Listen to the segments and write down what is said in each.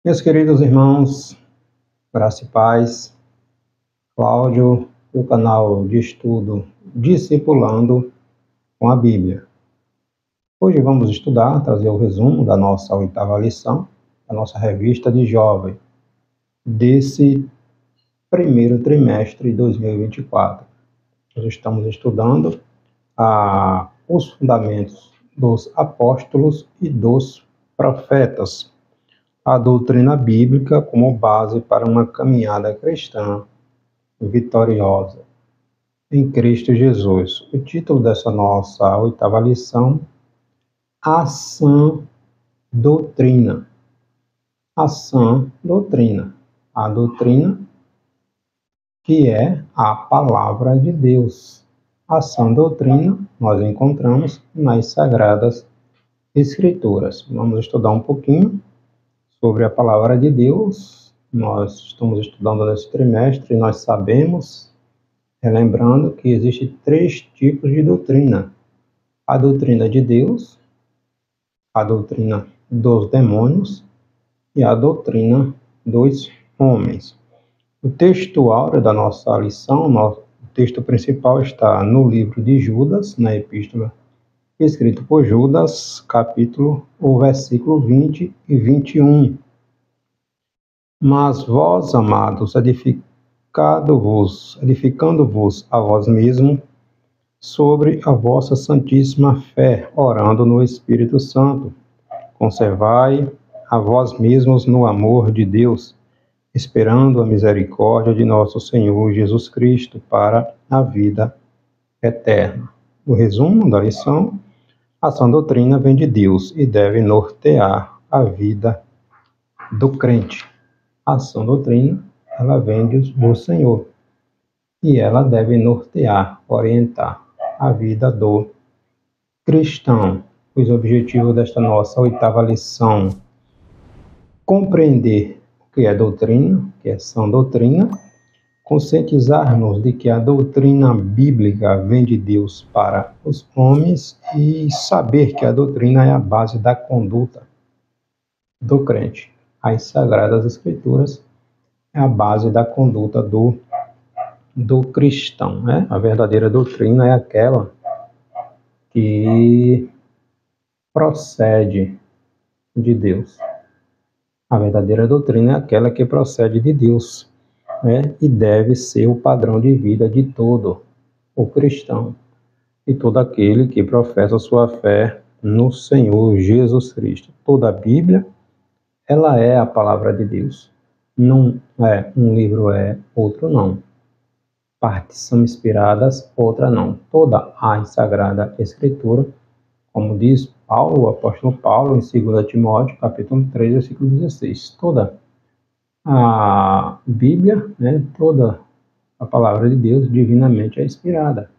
Meus queridos irmãos, graça e paz, Cláudio, do canal de estudo Discipulando com a Bíblia. Hoje vamos trazer o resumo da nossa 8ª lição, da nossa revista de jovem, desse primeiro trimestre de 2024. Nós estamos estudando os fundamentos dos apóstolos e dos profetas, a doutrina bíblica como base para uma caminhada cristã vitoriosa em Cristo Jesus. O título dessa nossa 8ª lição, a sã doutrina. A sã doutrina. A doutrina que é a palavra de Deus. A sã doutrina nós encontramos nas Sagradas Escrituras. Vamos estudar um pouquinho sobre a palavra de Deus. Nós estamos estudando nesse trimestre e nós sabemos, relembrando, que existem 3 tipos de doutrina: a doutrina de Deus, a doutrina dos demônios e a doutrina dos homens. O texto áureo da nossa lição, o texto principal, está no livro de Judas, na epístola escrito por Judas, versículo 20 e 21. Mas vós, amados, edificando-vos a vós mesmo sobre a vossa santíssima fé, orando no Espírito Santo, conservai a vós mesmos no amor de Deus, esperando a misericórdia de nosso Senhor Jesus Cristo para a vida eterna. O resumo da lição: a sã doutrina vem de Deus e deve nortear a vida do crente. A sã doutrina, ela vem do Senhor e ela deve nortear, orientar a vida do cristão. Os objetivos desta nossa 8ª lição: compreender o que é doutrina, o que é sã doutrina, conscientizar-nos de que a doutrina bíblica vem de Deus para os homens e saber que a doutrina é a base da conduta do crente. As Sagradas Escrituras é a base da conduta do cristão, né? A verdadeira doutrina é aquela que procede de Deus. A verdadeira doutrina é aquela que procede de Deus, né? E deve ser o padrão de vida de todo o cristão e todo aquele que professa sua fé no Senhor Jesus Cristo. Toda a Bíblia, ela é a palavra de Deus. Não é um livro, outro não. Partes são inspiradas, outra não. Toda a Sagrada Escritura, como diz Paulo, o apóstolo Paulo, em 2 Timóteo, capítulo 3, versículo 16. Toda a Bíblia, né, toda a palavra de Deus divinamente é inspirada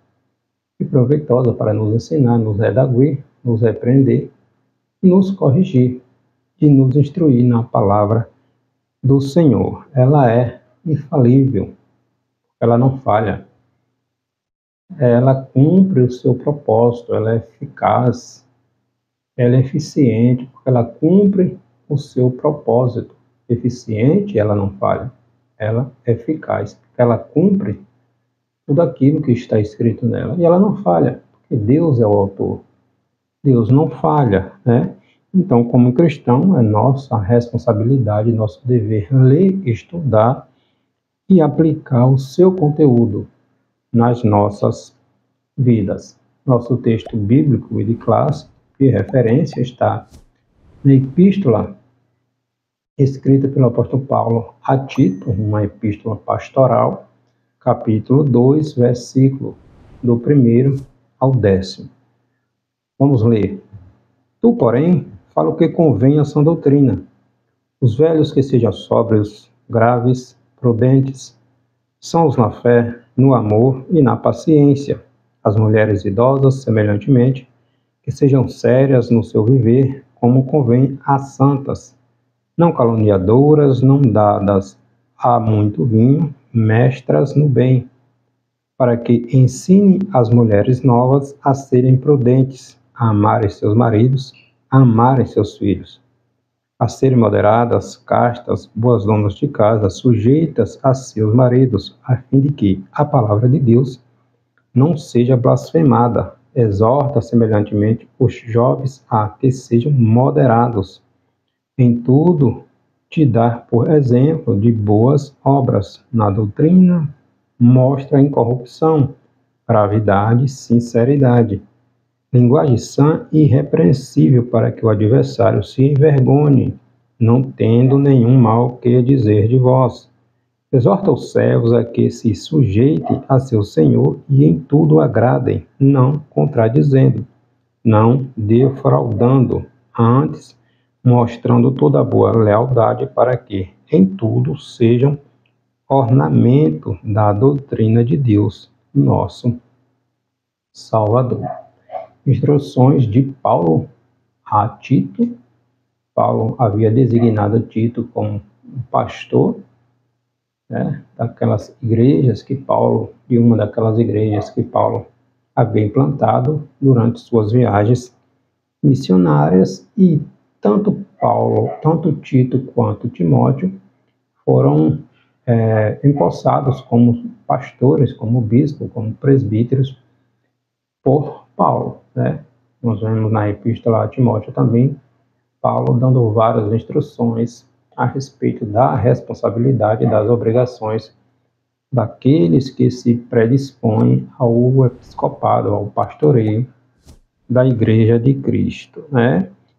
e proveitosa para nos ensinar, nos redarguir, nos repreender, nos corrigir e nos instruir na palavra do Senhor. Ela é infalível, ela não falha, ela cumpre o seu propósito, ela é eficaz, ela é eficiente, porque ela cumpre o seu propósito. Eficiente, ela não falha, ela é eficaz, porque ela cumpre tudo aquilo que está escrito nela, e ela não falha, porque Deus é o autor. Deus não falha, né? Então, como cristão, é nossa responsabilidade, nosso dever ler, estudar e aplicar o seu conteúdo nas nossas vidas. Nosso texto bíblico e de classe de referência está na epístola escrita pelo apóstolo Paulo a Tito, uma epístola pastoral, capítulo 2, versículo do 1º ao 10º. Vamos ler. Tu, porém, fala o que convém à sã doutrina. Os velhos que sejam sóbrios, graves, prudentes, sãos na fé, no amor e na paciência. As mulheres idosas, semelhantemente, que sejam sérias no seu viver, como convém às santas, não caluniadoras, não dadas a muito vinho, mestras no bem, para que ensine as mulheres novas a serem prudentes, a amarem seus maridos, a amarem seus filhos, a serem moderadas, castas, boas donas de casa, sujeitas a seus maridos, a fim de que a palavra de Deus não seja blasfemada. Exorta semelhantemente os jovens a que sejam moderados. Em tudo, te dar por exemplo de boas obras. Na doutrina, mostra incorrupção, gravidade, sinceridade. Linguagem sã e irrepreensível para que o adversário se envergonhe, não tendo nenhum mal que dizer de vós. Exorta os servos a que se sujeitem a seu Senhor e em tudo agradem, não contradizendo, não defraudando, antes mostrando toda boa lealdade para que em tudo sejam ornamento da doutrina de Deus, nosso Salvador. Instruções de Paulo a Tito. Paulo havia designado Tito como pastor, daquelas igrejas que Paulo, de uma daquelas igrejas que Paulo havia implantado durante suas viagens missionárias, e tanto Tito quanto Timóteo foram empossados como pastores, como bispos, como presbíteros por Paulo, Nós vemos na epístola a Timóteo também Paulo dando várias instruções a respeito da responsabilidade e das obrigações daqueles que se predispõem ao episcopado, ao pastoreio da Igreja de Cristo,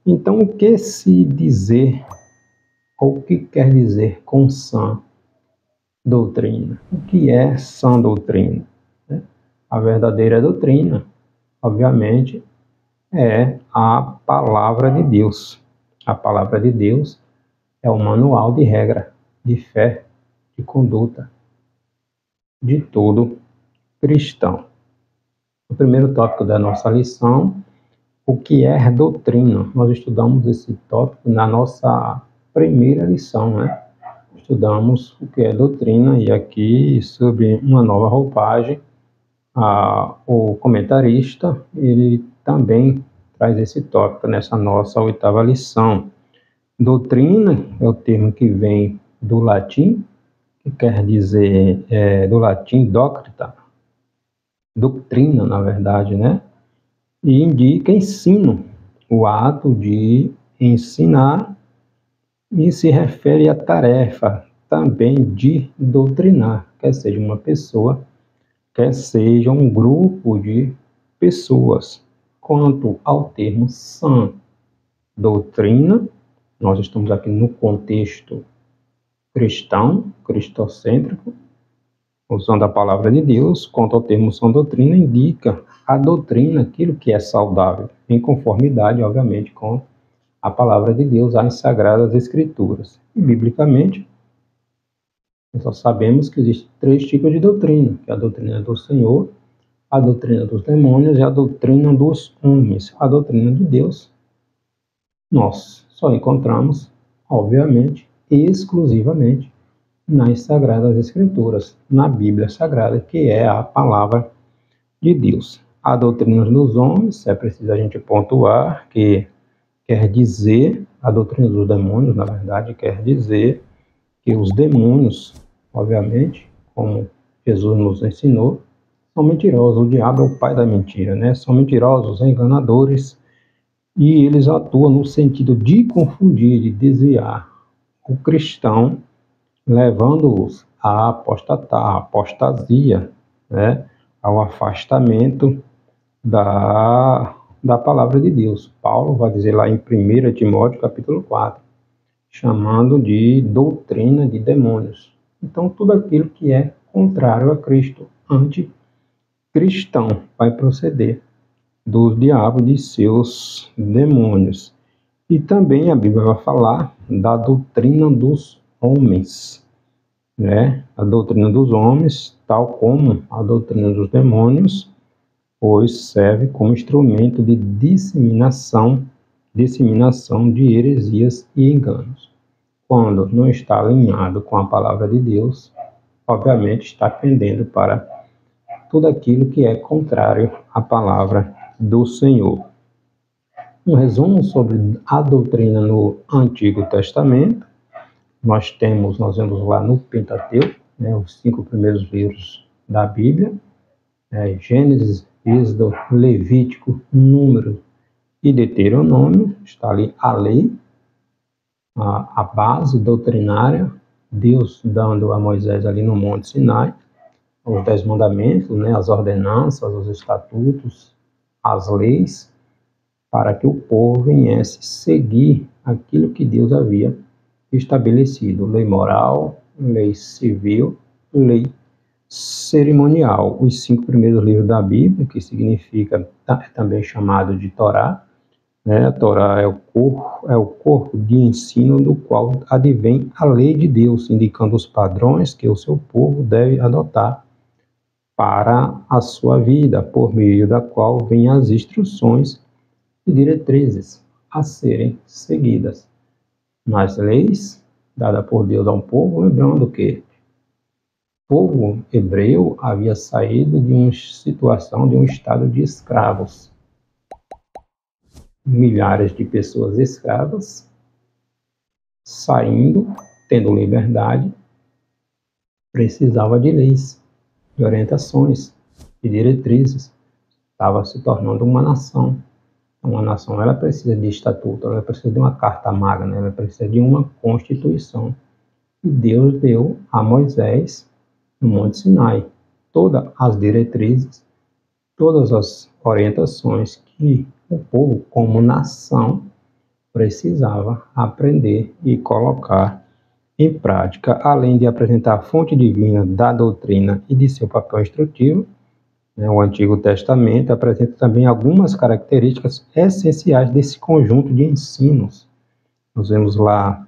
Então, o que se dizer, ou o que quer dizer com sã doutrina? O que é sã doutrina? A verdadeira doutrina, obviamente, é a palavra de Deus. A palavra de Deus é o manual de regra, de fé, de conduta de todo cristão. O primeiro tópico da nossa lição, o que é doutrina? Nós estudamos esse tópico na nossa primeira lição, Estudamos o que é doutrina, e aqui, sobre uma nova roupagem, o comentarista, ele também traz esse tópico nessa nossa oitava lição. Doutrina é o termo que vem do latim, que quer dizer, do latim doctrina, doutrina, na verdade, E indica ensino, o ato de ensinar, e se refere à tarefa também de doutrinar, quer seja uma pessoa, quer seja um grupo de pessoas. Quanto ao termo sã doutrina, nós estamos aqui no contexto cristão, cristocêntrico, usando a palavra de Deus. Quanto ao termo sã doutrina, indica a doutrina, aquilo que é saudável, em conformidade, obviamente, com a palavra de Deus, as Sagradas Escrituras. E, biblicamente, nós só sabemos que existem 3 tipos de doutrina, que é a doutrina do Senhor, a doutrina dos demônios e a doutrina dos homens. A doutrina de Deus nós só encontramos, obviamente, exclusivamente nas Sagradas Escrituras, na Bíblia Sagrada, que é a palavra de Deus. A doutrina dos homens, é preciso a gente pontuar que quer dizer, a doutrina dos demônios, na verdade, quer dizer que os demônios, obviamente, como Jesus nos ensinou, são mentirosos. O diabo é o pai da mentira, São mentirosos, enganadores, e eles atuam no sentido de confundir, de desviar o cristão, levando-os a apostatar, a apostasia, ao afastamento da palavra de Deus. Paulo vai dizer lá em 1 Timóteo capítulo 4, chamando de doutrina de demônios. Então, tudo aquilo que é contrário a Cristo, anticristão, vai proceder do diabo e de seus demônios. E também a Bíblia vai falar da doutrina dos homens, A doutrina dos homens, tal como a doutrina dos demônios, pois serve como instrumento de disseminação de heresias e enganos. Quando não está alinhado com a palavra de Deus, obviamente está pendendo para tudo aquilo que é contrário à palavra do Senhor. Um resumo sobre a doutrina no Antigo Testamento. Nós vemos lá no Pentateuco, né, os 5 primeiros livros da Bíblia, Gênesis, Êxodo, Levítico, Número e Deuteronômio. Está ali a lei, a base doutrinária, Deus dando a Moisés ali no Monte Sinai, os 10 mandamentos, né, as ordenanças, os estatutos, as leis, para que o povo viesse seguir aquilo que Deus havia estabelecido, lei moral, lei civil, lei cerimonial. Os 5 primeiros livros da Bíblia, que significa, é também chamado de Torá, né? A Torá é o corpo de ensino do qual advém a lei de Deus, indicando os padrões que o seu povo deve adotar para a sua vida, por meio da qual vêm as instruções e diretrizes a serem seguidas. Nas leis dadas por Deus a um povo, lembrando que o povo hebreu havia saído de uma situação, de um estado de escravos. Milhares de pessoas escravas, saindo, tendo liberdade, precisava de leis, de orientações, de diretrizes. Estava se tornando uma nação. Uma nação, ela precisa de estatuto, ela precisa de uma carta magna, ela precisa de uma constituição. E Deus deu a Moisés, no Monte Sinai, todas as diretrizes, todas as orientações que o povo, como nação, precisava aprender e colocar em prática, além de apresentar a fonte divina da doutrina e de seu papel instrutivo. O Antigo Testamento apresenta também algumas características essenciais desse conjunto de ensinos. Nós vemos lá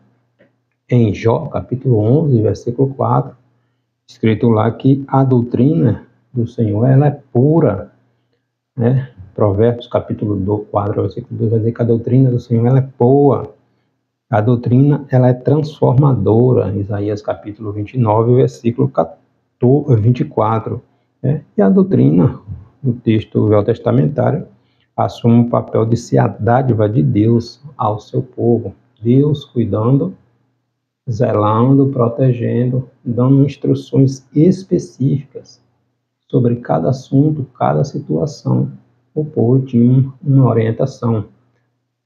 em Jó, capítulo 11, versículo 4, escrito lá que a doutrina do Senhor ela é pura, né? Provérbios, capítulo 4, versículo 2, vai dizer que a doutrina do Senhor ela é boa. A doutrina ela é transformadora. Isaías, capítulo 29, versículo 24. E a doutrina do texto veotestamentário assume o papel de ser a dádiva de Deus ao seu povo. Deus cuidando, zelando, protegendo, dando instruções específicas sobre cada assunto, cada situação. O povo tinha uma orientação.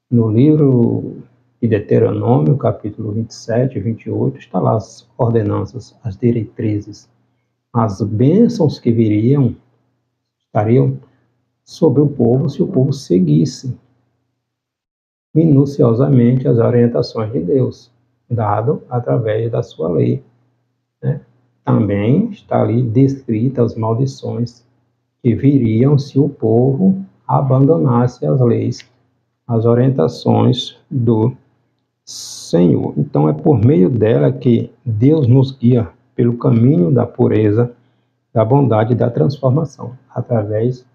No livro de Deuteronômio, capítulo 27 e 28, está lá as ordenanças, as diretrizes, as bênçãos que estariam sobre o povo se o povo seguisse minuciosamente as orientações de Deus, dado através da sua lei. Também está ali descrita as maldições que viriam se o povo abandonasse as leis, as orientações do Senhor. Então é por meio dela que Deus nos guia pelo caminho da pureza, da bondade e da transformação, através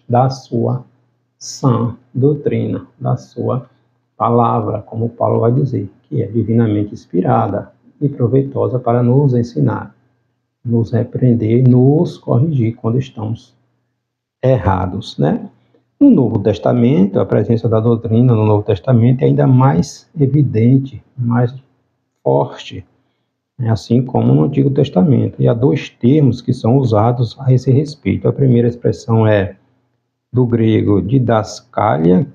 da sua sã doutrina, da sua palavra, como Paulo vai dizer, que é divinamente inspirada e proveitosa para nos ensinar, nos repreender, nos corrigir quando estamos errados, né? No Novo Testamento, a presença da doutrina no Novo Testamento é ainda mais evidente, mais forte, assim como no Antigo Testamento. E há 2 termos que são usados a esse respeito. A primeira expressão é do grego didaskalia,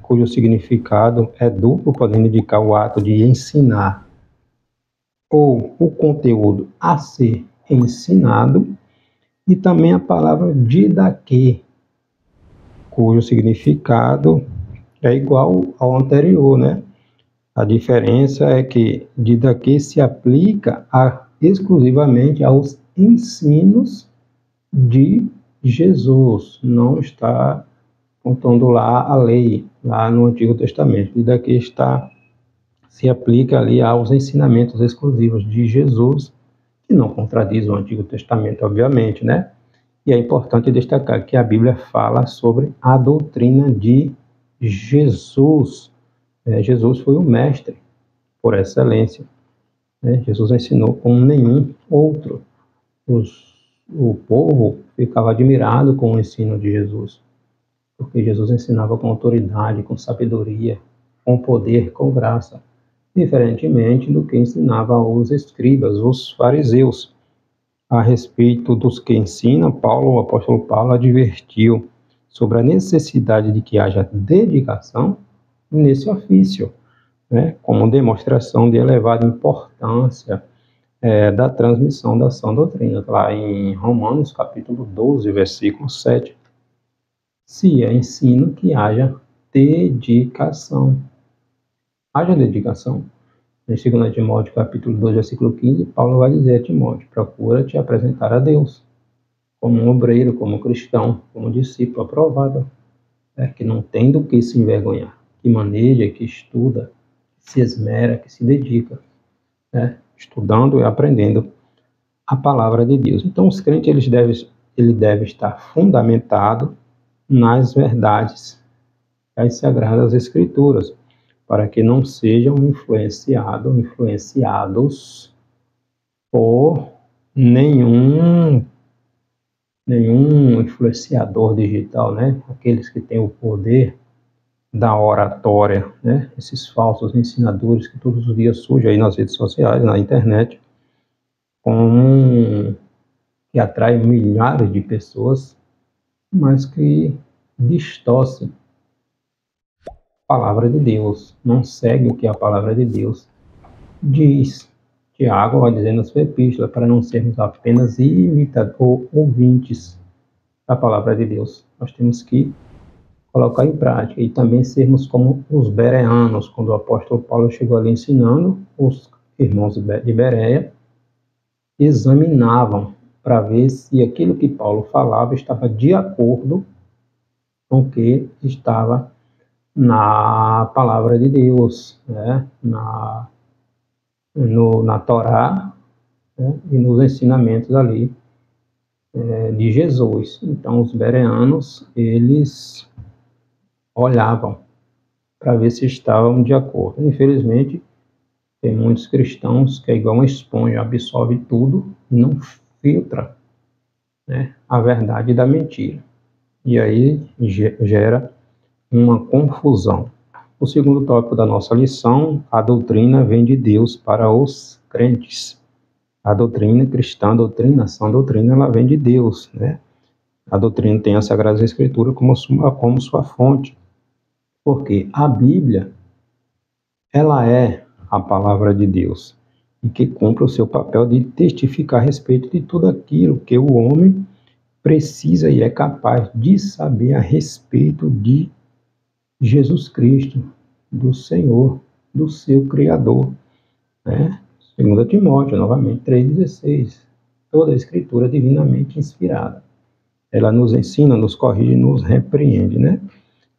cujo significado é duplo, podendo indicar o ato de ensinar ou o conteúdo a ser ensinado, e também a palavra didaquê, cujo significado é igual ao anterior, né? A diferença é que didaquê se aplica exclusivamente aos ensinos de Jesus, não está contando lá a lei, lá no Antigo Testamento. Didaquê se aplica ali aos ensinamentos exclusivos de Jesus, que não contradiz o Antigo Testamento, obviamente, né? E é importante destacar que a Bíblia fala sobre a doutrina de Jesus. Jesus foi o mestre por excelência. Jesus ensinou como nenhum outro. O povo ficava admirado com o ensino de Jesus. porque Jesus ensinava com autoridade, com sabedoria, com poder, com graça, diferentemente do que ensinava os escribas, os fariseus. A respeito dos que ensinam, o apóstolo Paulo advertiu sobre a necessidade de que haja dedicação nesse ofício, né, como demonstração de elevada importância da transmissão da sã doutrina, lá em Romanos capítulo 12, versículo 7. Se é ensino que haja dedicação. Haja dedicação. Em 2 Timóteo capítulo 2, versículo 15, Paulo vai dizer a Timóteo: procura te apresentar a Deus como um obreiro, como cristão, como discípulo aprovado, que não tem do que se envergonhar, que maneja, que estuda, que se esmera, que se dedica, estudando e aprendendo a palavra de Deus. Então, os crentes ele deve estar fundamentado nas verdades das Sagradas Escrituras, para que não sejam influenciados por nenhum influenciador digital, né? Aqueles que têm o poder da oratória, né? Esses falsos ensinadores que todos os dias surgem aí nas redes sociais, na internet, que atraem milhares de pessoas, mas que distorcem a palavra de Deus, não seguem o que a palavra de Deus diz. Tiago vai dizer na sua epístola, para não sermos apenas ouvintes da palavra de Deus. Nós temos que colocar em prática e também sermos como os bereanos, quando o apóstolo Paulo chegou ali ensinando, os irmãos de Bereia examinavam para ver se aquilo que Paulo falava estava de acordo com o que estava na palavra de Deus, né? na Torá, né? E nos ensinamentos ali de Jesus. Então, os bereanos, eles olhavam para ver se estavam de acordo. Infelizmente, tem muitos cristãos que é igual uma esponja, absorve tudo e não filtra, né, a verdade da mentira. E aí gera uma confusão. O segundo tópico da nossa lição: a doutrina vem de Deus para os crentes. A doutrina cristã, a sã doutrina, ela vem de Deus, né? A doutrina tem a Sagrada Escritura como sua fonte, porque a Bíblia, ela é a palavra de Deus e que cumpre o seu papel de testificar a respeito de tudo aquilo que o homem precisa e é capaz de saber a respeito de Jesus Cristo, do Senhor, do seu Criador, né? 2 Timóteo, novamente, 3,16. Toda a Escritura é divinamente inspirada. Ela nos ensina, nos corrige, nos repreende, né?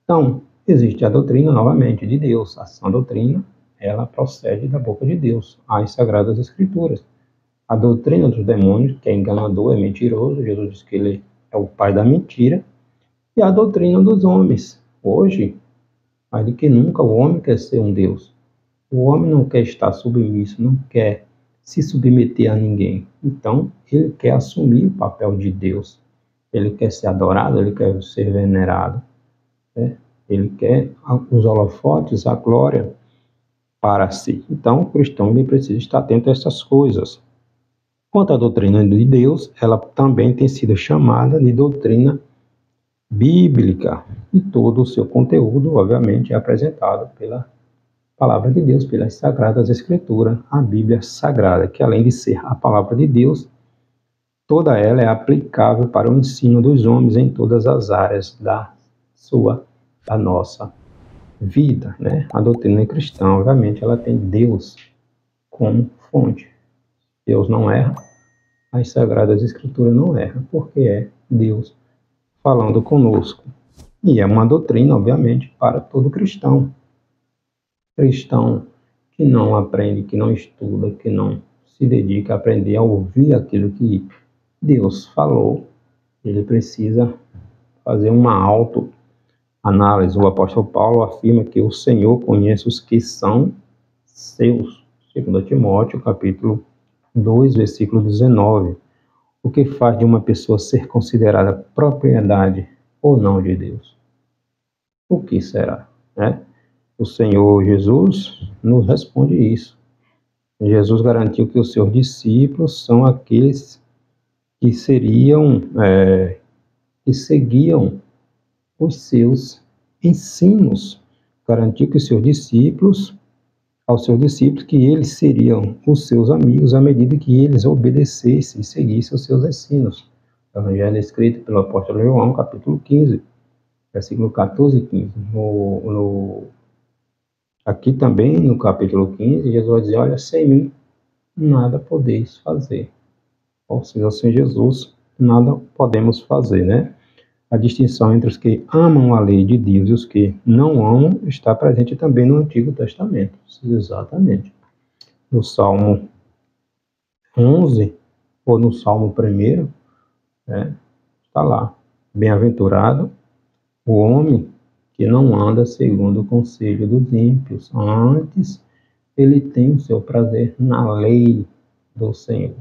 Então, existe a doutrina, novamente, de Deus. A sã doutrina, ela procede da boca de Deus, as Sagradas Escrituras. A doutrina dos demônios, que é enganador, é mentiroso, Jesus diz que ele é o pai da mentira. E a doutrina dos homens. Hoje, mais do que nunca, o homem quer ser um Deus. O homem não quer estar submisso, não quer se submeter a ninguém. Então, ele quer assumir o papel de Deus. Ele quer ser adorado, ele quer ser venerado, né? Ele quer os holofotes, a glória para si. Então, o cristão ele precisa estar atento a essas coisas. Quanto à doutrina de Deus, ela também tem sido chamada de doutrina bíblica. E todo o seu conteúdo, obviamente, é apresentado pela palavra de Deus, pelas Sagradas Escrituras, a Bíblia Sagrada, que além de ser a palavra de Deus, toda ela é aplicável para o ensino dos homens em todas as áreas da nossa vida, né? A doutrina cristã, obviamente, ela tem Deus como fonte. Deus não erra, as Sagradas Escrituras não erram, porque é Deus falando conosco. E é uma doutrina, obviamente, para todo cristão. Cristão que não aprende, que não estuda, que não se dedica a aprender a ouvir aquilo que Deus falou, ele precisa fazer uma autoanálise. O apóstolo Paulo afirma que o Senhor conhece os que são seus. 2 Timóteo, capítulo 2, versículo 19. O que faz de uma pessoa ser considerada propriedade ou não de Deus? o que será? Né? O Senhor Jesus nos responde isso. Jesus garantiu que os seus discípulos são aqueles que que seguiam os seus ensinos. Garantiu que aos seus discípulos, que eles seriam os seus amigos à medida que eles obedecessem e seguissem os seus ensinos. O Evangelho é escrito pelo apóstolo João, capítulo 15, versículo 14 e 15. Aqui também, no capítulo 15, Jesus vai dizer, olha, sem mim nada podeis fazer. Ou seja, sem Jesus nada podemos fazer, né? A distinção entre os que amam a lei de Deus e os que não amam está presente também no Antigo Testamento. Exatamente. No Salmo 11, ou no Salmo 1, né, está lá. Bem-aventurado o homem que não anda segundo o conselho dos ímpios. Antes, ele tem o seu prazer na lei do Senhor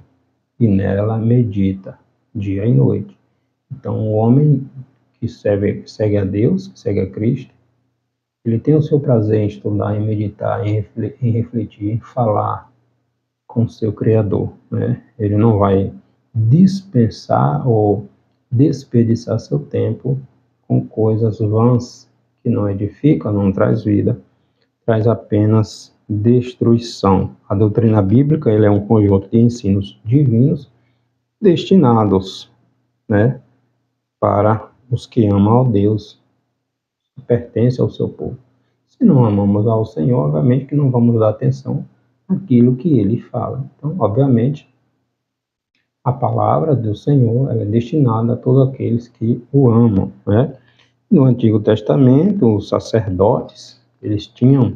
e nela medita dia e noite. Então, o homem que segue a Deus, que segue a Cristo, ele tem o seu prazer em estudar, em meditar, em refletir, em falar com o seu Criador, né? Ele não vai dispensar ou desperdiçar seu tempo com coisas vãs que não edificam, não traz vida, traz apenas destruição. A doutrina bíblica ele é um conjunto de ensinos divinos destinados, né, para os que amam a Deus, que pertencem ao seu povo. Se não amamos ao Senhor, obviamente que não vamos dar atenção àquilo que Ele fala. Então, obviamente, a palavra do Senhor é destinada a todos aqueles que o amam, né? No Antigo Testamento, os sacerdotes, eles tinham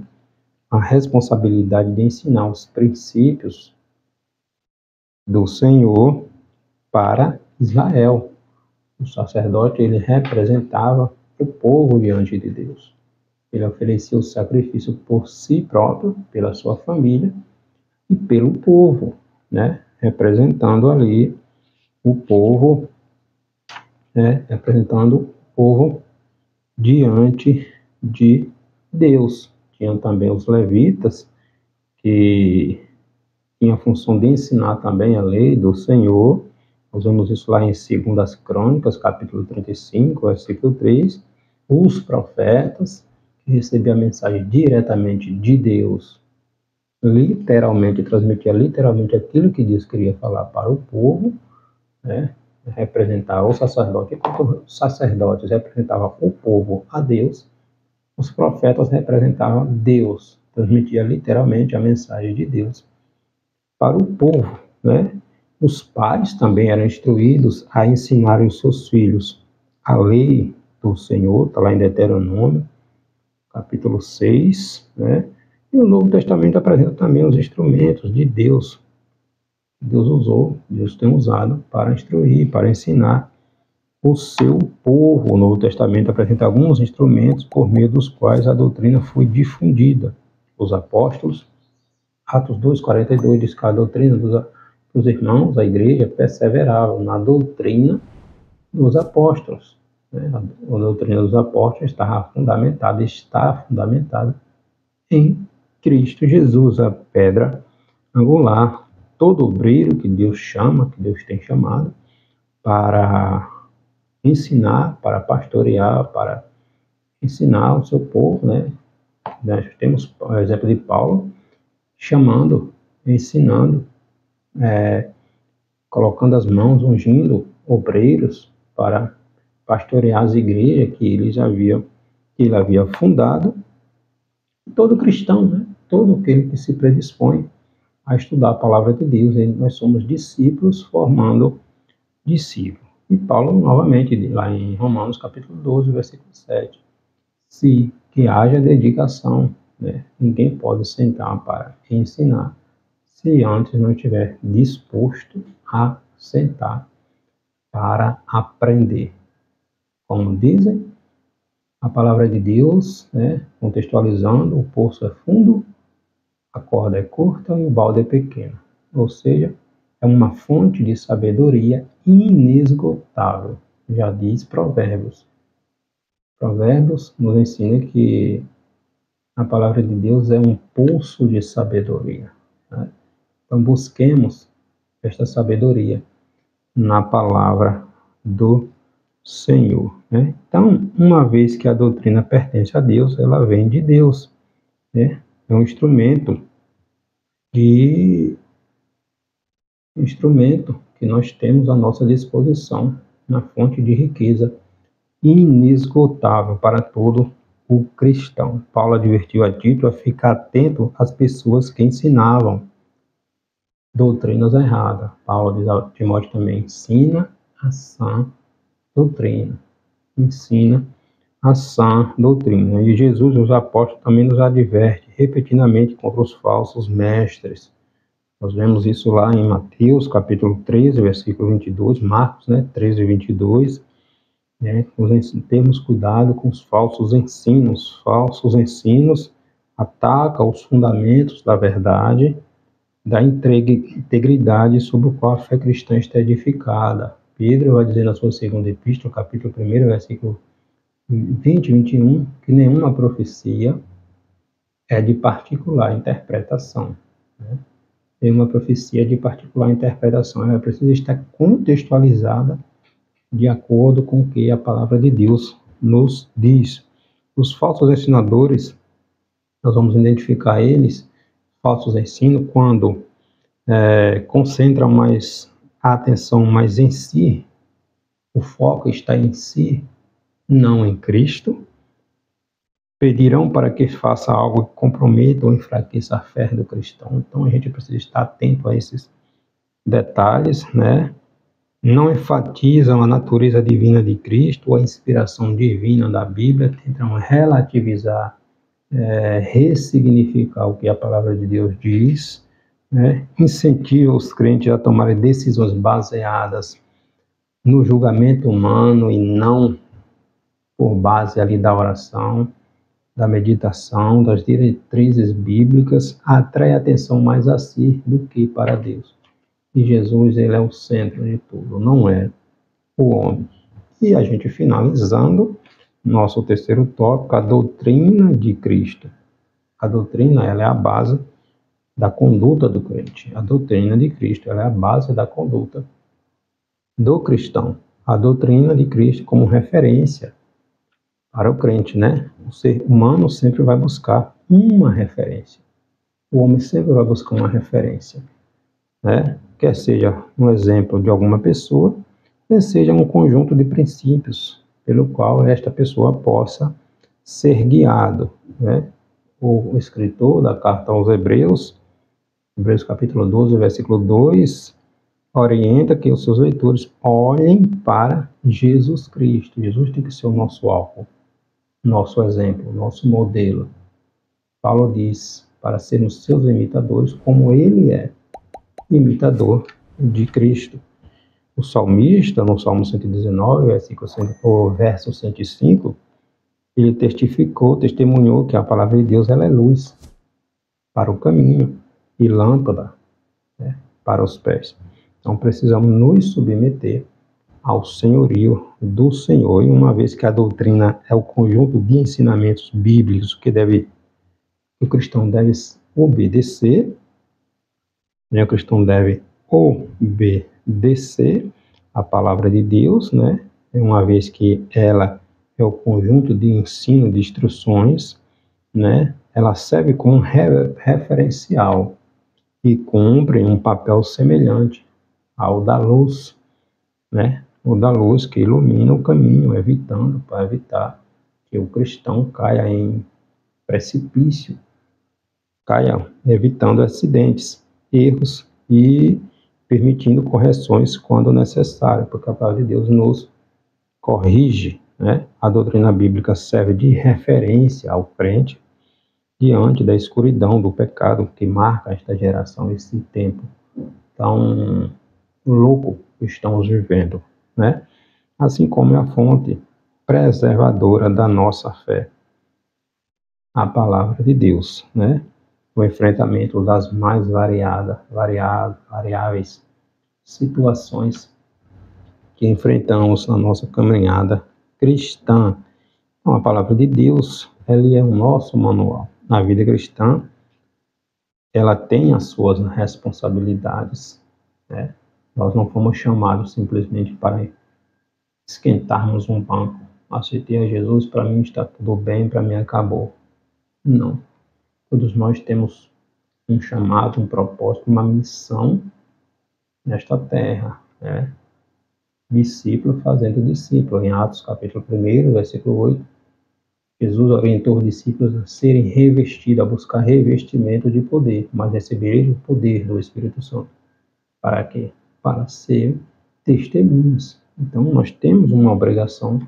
a responsabilidade de ensinar os princípios do Senhor para Israel. O sacerdote, ele representava o povo diante de Deus. Ele oferecia o sacrifício por si próprio, pela sua família e pelo povo, né? Representando ali o povo, né? Representando o povo diante de Deus. Tinham também os levitas, que tinham a função de ensinar também a lei do Senhor. Nós vemos isso lá em 2 Crônicas, capítulo 35, versículo 3. Os profetas, que recebiam a mensagem diretamente de Deus, literalmente, transmitia literalmente aquilo que Deus queria falar para o povo, né? Representar o sacerdote, enquanto os sacerdotes representavam o povo a Deus, os profetas representavam Deus, transmitia literalmente a mensagem de Deus para o povo, né? Os pais também eram instruídos a ensinarem os seus filhos a lei do Senhor, está lá em Deuteronômio, capítulo 6, né? E o Novo Testamento apresenta também os instrumentos de Deus. Deus usou, Deus tem usado para instruir, para ensinar o seu povo. O Novo Testamento apresenta alguns instrumentos por meio dos quais a doutrina foi difundida. Os apóstolos, Atos 2:42 diz que a doutrina dos irmãos, a igreja, perseverava na doutrina dos apóstolos. Né? A doutrina dos apóstolos está fundamentada em Cristo Jesus, a pedra angular. Todo obreiro que Deus chama, que Deus tem chamado, para ensinar, para pastorear, para ensinar o seu povo, né? Nós temos o exemplo de Paulo, chamando, ensinando, colocando as mãos, ungindo obreiros para pastorear as igrejas que ele havia fundado. Todo cristão, né? Todo aquele que se predispõe a estudar a palavra de Deus, nós somos discípulos formando discípulos. E Paulo, novamente, lá em Romanos, capítulo 12, versículo 7, se que haja dedicação, né? Ninguém pode sentar para ensinar se antes não estiver disposto a sentar para aprender. Como dizem, a palavra de Deus, né? Contextualizando, o poço é fundo, a corda é curta e o balde é pequeno. Ou seja, é uma fonte de sabedoria inesgotável, já diz Provérbios. Provérbios nos ensina que a palavra de Deus é um poço de sabedoria, né? Então busquemos esta sabedoria na palavra do Senhor, né? Então, uma vez que a doutrina pertence a Deus, ela vem de Deus, né? É um instrumento que nós temos à nossa disposição na fonte de riqueza inesgotável para todo o cristão. Paulo advertiu a Tito a ficar atento às pessoas que ensinavam doutrinas erradas. Paulo diz a Timóteo também: ensina a sã doutrina. Ensina a sã doutrina. E Jesus, os apóstolos, também nos adverte repetidamente contra os falsos mestres. Nós vemos isso lá em Mateus, capítulo 13, versículo 22, Marcos, 13, 22, temos cuidado com os falsos ensinos. Falsos ensinos atacam os fundamentos da verdade, da integridade sobre o qual a fé cristã está edificada. Pedro vai dizer na sua segunda epístola, capítulo 1, versículo 20 e 21, que nenhuma profecia é de particular interpretação. Nenhuma profecia é de particular interpretação. Ela precisa estar contextualizada de acordo com o que a palavra de Deus nos diz. Os falsos ensinadores, nós vamos identificar eles, falsos ensinos, quando concentram mais a atenção mais em si, o foco está em si, não em Cristo. Pedirão para que faça algo que comprometa ou enfraqueça a fé do cristão. Então a gente precisa estar atento a esses detalhes, né? Não enfatizam a natureza divina de Cristo ou a inspiração divina da Bíblia, tentam relativizar, ressignificar o que a palavra de Deus diz, né? Incentivam os crentes a tomarem decisões baseadas no julgamento humano e não por base ali da oração, da meditação, das diretrizes bíblicas, atrai atenção mais a si do que para Deus. E Jesus, ele é o centro de tudo, não é o homem. E a gente finalizando nosso terceiro tópico, a doutrina de Cristo. A doutrina, ela é a base da conduta do crente. A doutrina de Cristo, ela é a base da conduta do cristão. A doutrina de Cristo como referência para o crente, né? O ser humano sempre vai buscar uma referência. O homem sempre vai buscar uma referência, né? Quer seja um exemplo de alguma pessoa, quer seja um conjunto de princípios pelo qual esta pessoa possa ser guiado, né? O escritor da carta aos Hebreus, Hebreus capítulo 12, versículo 2, orienta que os seus leitores olhem para Jesus Cristo. Jesus tem que ser o nosso alvo, nosso exemplo, nosso modelo. Paulo diz para sermos seus imitadores, como ele é imitador de Cristo. O salmista, no Salmo 119, verso 105, ele testemunhou que a palavra de Deus ela é luz para o caminho e lâmpada, né, para os pés. Então precisamos nos submeter ao senhorio do Senhor, e uma vez que a doutrina é o conjunto de ensinamentos bíblicos que o cristão deve obedecer, né? O cristão deve obedecer a palavra de Deus, né? Uma vez que ela é o conjunto de ensino, de instruções, né? Ela serve como referencial e cumpre um papel semelhante ao da luz, né? O da luz que ilumina o caminho, para evitar que o cristão caia em precipício, evitando acidentes, erros e permitindo correções quando necessário, porque a palavra de Deus nos corrige, né? A doutrina bíblica serve de referência ao crente diante da escuridão do pecado que marca esta geração, esse tempo tão louco que estamos vivendo, né? Assim como é a fonte preservadora da nossa fé, a palavra de Deus, né? O enfrentamento das mais variáveis situações que enfrentamos na nossa caminhada cristã. Então, a palavra de Deus, ela é o nosso manual. Na vida cristã, ela tem as suas responsabilidades, né? Nós não fomos chamados simplesmente para esquentarmos um banco. Aceitei a Jesus, para mim está tudo bem, para mim acabou. Não. Todos nós temos um chamado, um propósito, uma missão nesta terra, né? Discípulo fazendo discípulo. Em Atos capítulo 1, versículo 8, Jesus orientou os discípulos a serem revestidos, a buscar revestimento de poder, mas receberem o poder do Espírito Santo. Para quê? Para ser testemunhas. Então, nós temos uma obrigação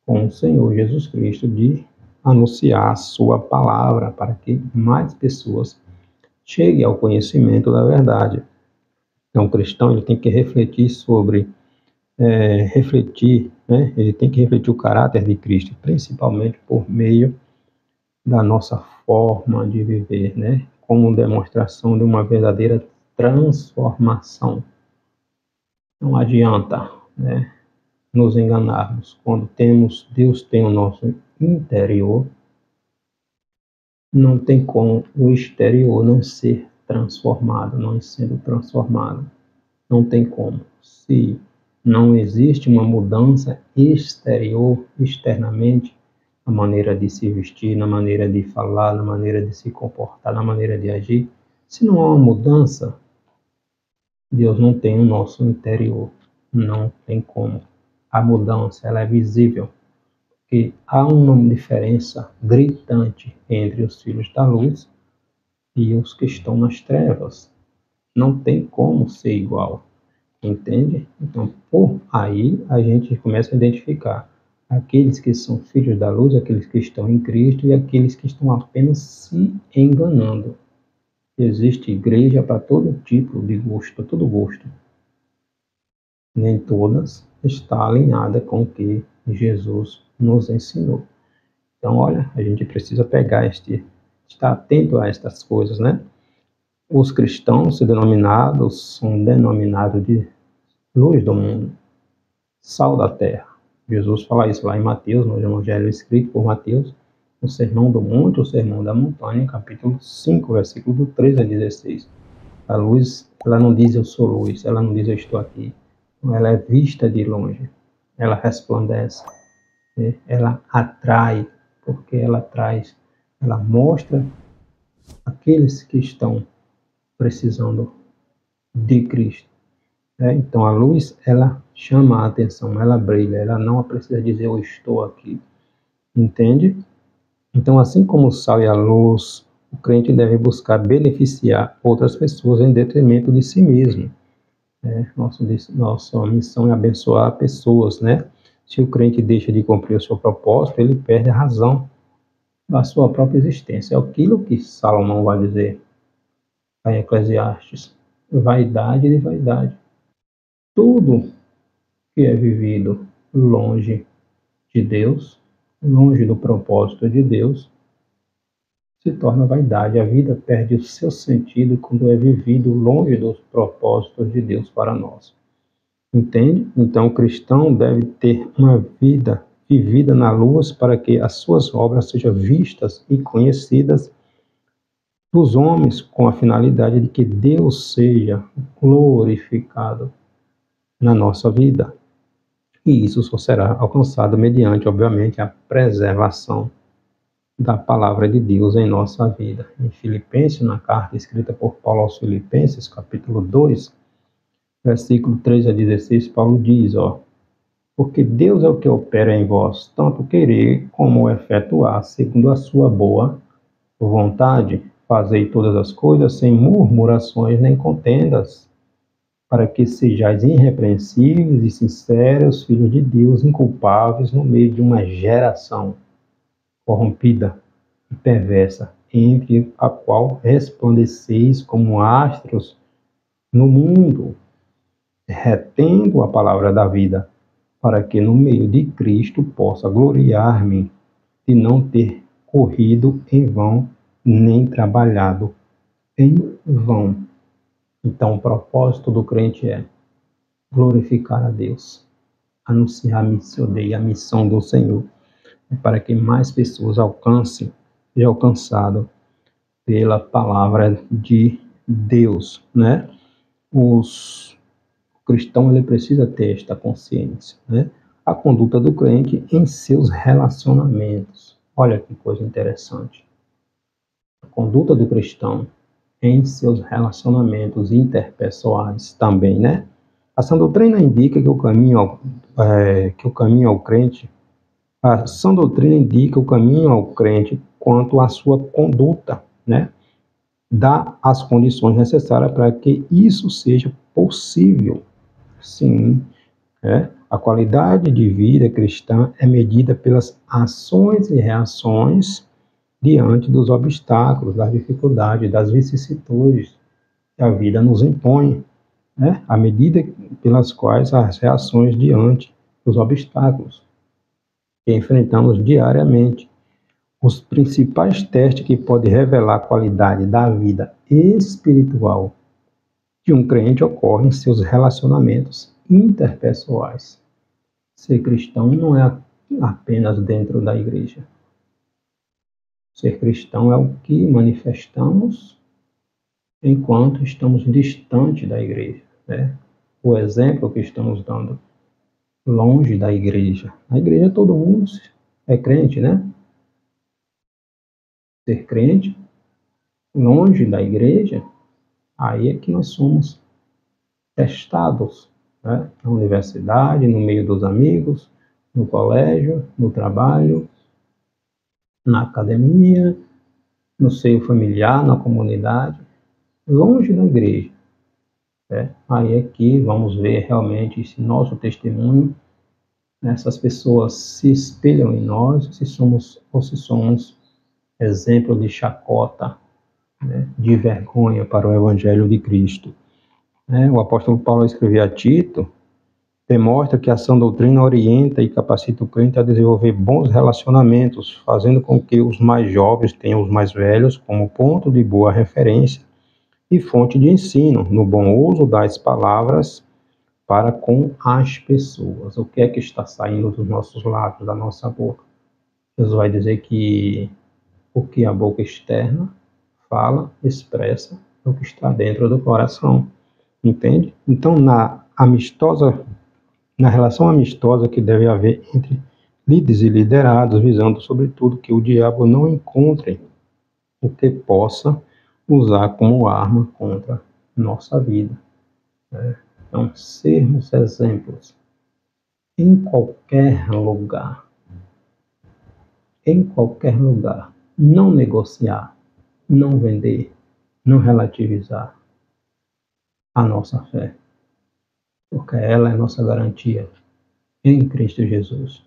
com o Senhor Jesus Cristo de anunciar a sua palavra para que mais pessoas cheguem ao conhecimento da verdade. Então, o cristão ele tem que refletir sobre né? Ele tem que refletir o caráter de Cristo, principalmente por meio da nossa forma de viver, né? Como demonstração de uma verdadeira transformação. Não adianta, né, nos enganarmos. Quando Deus tem o nosso interior, não tem como o exterior não ser transformado, não sendo transformado. Não tem como. Se não existe uma mudança exterior, externamente, na maneira de se vestir, na maneira de falar, na maneira de se comportar, na maneira de agir, se não há uma mudança, Deus não tem o nosso interior. Não tem como. A mudança, ela é visível. Porque há uma diferença gritante entre os filhos da luz e os que estão nas trevas. Não tem como ser igual. Entende? Então, por aí, a gente começa a identificar aqueles que são filhos da luz, aqueles que estão em Cristo e aqueles que estão apenas se enganando. Existe igreja para todo tipo de gosto, para todo gosto. Nem todas está alinhada com o que Jesus nos ensinou. Então, olha, a gente precisa pegar estar atento a estas coisas, né? Os cristãos são denominados de luz do mundo, sal da terra. Jesus fala isso lá em Mateus, no Evangelho escrito por Mateus, no Sermão do Monte, o Sermão da Montanha, capítulo 5, versículo do 13 a 16. A luz, ela não diz eu sou luz, ela não diz eu estou aqui. Ela é vista de longe, ela resplandece, né? Ela atrai, porque ela mostra aqueles que estão precisando de Cristo. Então a luz, ela chama a atenção, ela brilha, ela não precisa dizer eu estou aqui, entende? Então, assim como o sal e a luz, o crente deve buscar beneficiar outras pessoas em detrimento de si mesmo. Nossa missão é abençoar pessoas, né? Se o crente deixa de cumprir o seu propósito, ele perde a razão da sua própria existência. É aquilo que Salomão vai dizer em Eclesiastes: vaidade de vaidade. Tudo que é vivido longe de Deus, longe do propósito de Deus, se torna vaidade. A vida perde o seu sentido quando é vivido longe dos propósitos de Deus para nós. Entende? Então, o cristão deve ter uma vida vivida na luz para que as suas obras sejam vistas e conhecidas dos homens com a finalidade de que Deus seja glorificado na nossa vida. E isso só será alcançado mediante, obviamente, a preservação da palavra de Deus em nossa vida. Em Filipenses, na carta escrita por Paulo aos Filipenses, capítulo 2, versículo 3 a 16, Paulo diz, porque Deus é o que opera em vós, tanto querer como efetuar, segundo a sua boa vontade. Fazei todas as coisas sem murmurações nem contendas, para que sejais irrepreensíveis e sinceros, filhos de Deus, inculpáveis no meio de uma geração corrompida e perversa, entre a qual resplandeceis como astros no mundo, retendo a palavra da vida, para que no meio de Cristo possa gloriar-me de não ter corrido em vão, nem trabalhado em vão. Então, o propósito do crente é glorificar a Deus, anunciar a missão do Senhor, para que mais pessoas sejam alcançadas pela palavra de Deus, né? O cristão ele precisa ter esta consciência, né? A conduta do crente em seus relacionamentos. Olha que coisa interessante. A conduta do cristão em seus relacionamentos interpessoais também, né? A sã doutrina indica que o caminho ao crente, a sã doutrina indica o caminho ao crente quanto à sua conduta, né? Dá as condições necessárias para que isso seja possível. Sim, a qualidade de vida cristã é medida pelas ações e reações diante dos obstáculos, das dificuldades, das vicissitudes que a vida nos impõe, né? À medida pelas quais as reações diante dos obstáculos que enfrentamos diariamente. Os principais testes que podem revelar a qualidade da vida espiritual de um crente ocorrem em seus relacionamentos interpessoais. Ser cristão não é apenas dentro da igreja. Ser cristão é o que manifestamos enquanto estamos distante da igreja, né? O exemplo que estamos dando longe da igreja. Na igreja todo mundo é crente, né? Ser crente longe da igreja, aí é que nós somos testados, né? Na universidade, no meio dos amigos, no colégio, no trabalho, na academia, no seio familiar, na comunidade, longe da igreja. Aí é que vamos ver realmente se nosso testemunho, essas pessoas se espelham em nós, se somos exemplo de chacota, né, de vergonha para o Evangelho de Cristo. O apóstolo Paulo escreveu a Tito, demonstra que a sã doutrina orienta e capacita o crente a desenvolver bons relacionamentos, fazendo com que os mais jovens tenham os mais velhos como ponto de boa referência e fonte de ensino, no bom uso das palavras para com as pessoas. O que é que está saindo dos nossos lábios, da nossa boca? Jesus vai dizer que o que a boca externa fala, expressa o que está dentro do coração. Entende? Então, na relação amistosa que deve haver entre líderes e liderados, visando sobretudo que o diabo não encontre o que possa usar como arma contra nossa vida. Então, sermos exemplos em qualquer lugar, não negociar, não vender, não relativizar a nossa fé, porque ela é nossa garantia em Cristo Jesus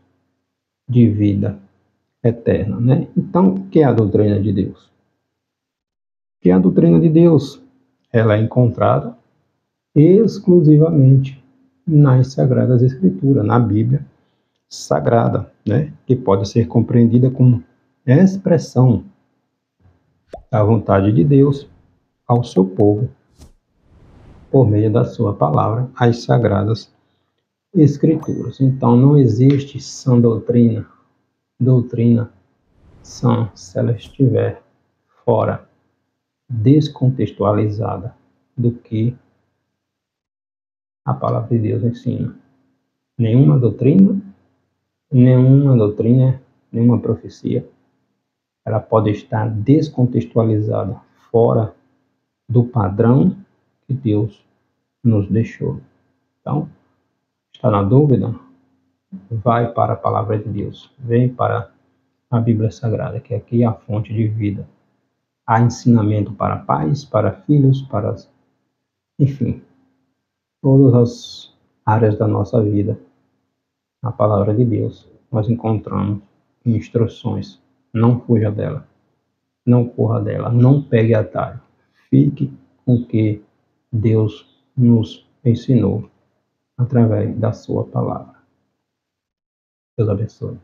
de vida eterna, né? Então, o que é a doutrina de Deus? Que a doutrina de Deus, ela é encontrada exclusivamente nas Sagradas Escrituras, na Bíblia Sagrada, né? Que pode ser compreendida como expressão da vontade de Deus ao seu povo por meio da sua palavra, as Sagradas Escrituras. Então, não existe sã doutrina sã, se ela estiver fora, descontextualizada do que a palavra de Deus ensina. Nenhuma doutrina, nenhuma profecia, ela pode estar descontextualizada, fora do padrão que Deus nos deixou. Então, está na dúvida? Vai para a palavra de Deus, vem para a Bíblia Sagrada, que aqui é a fonte de vida. Há ensinamento para pais, para filhos, enfim, todas as áreas da nossa vida. Na palavra de Deus, nós encontramos instruções. Não fuja dela, não corra dela, não pegue atalho. Fique com o que Deus nos ensinou através da sua palavra. Deus abençoe.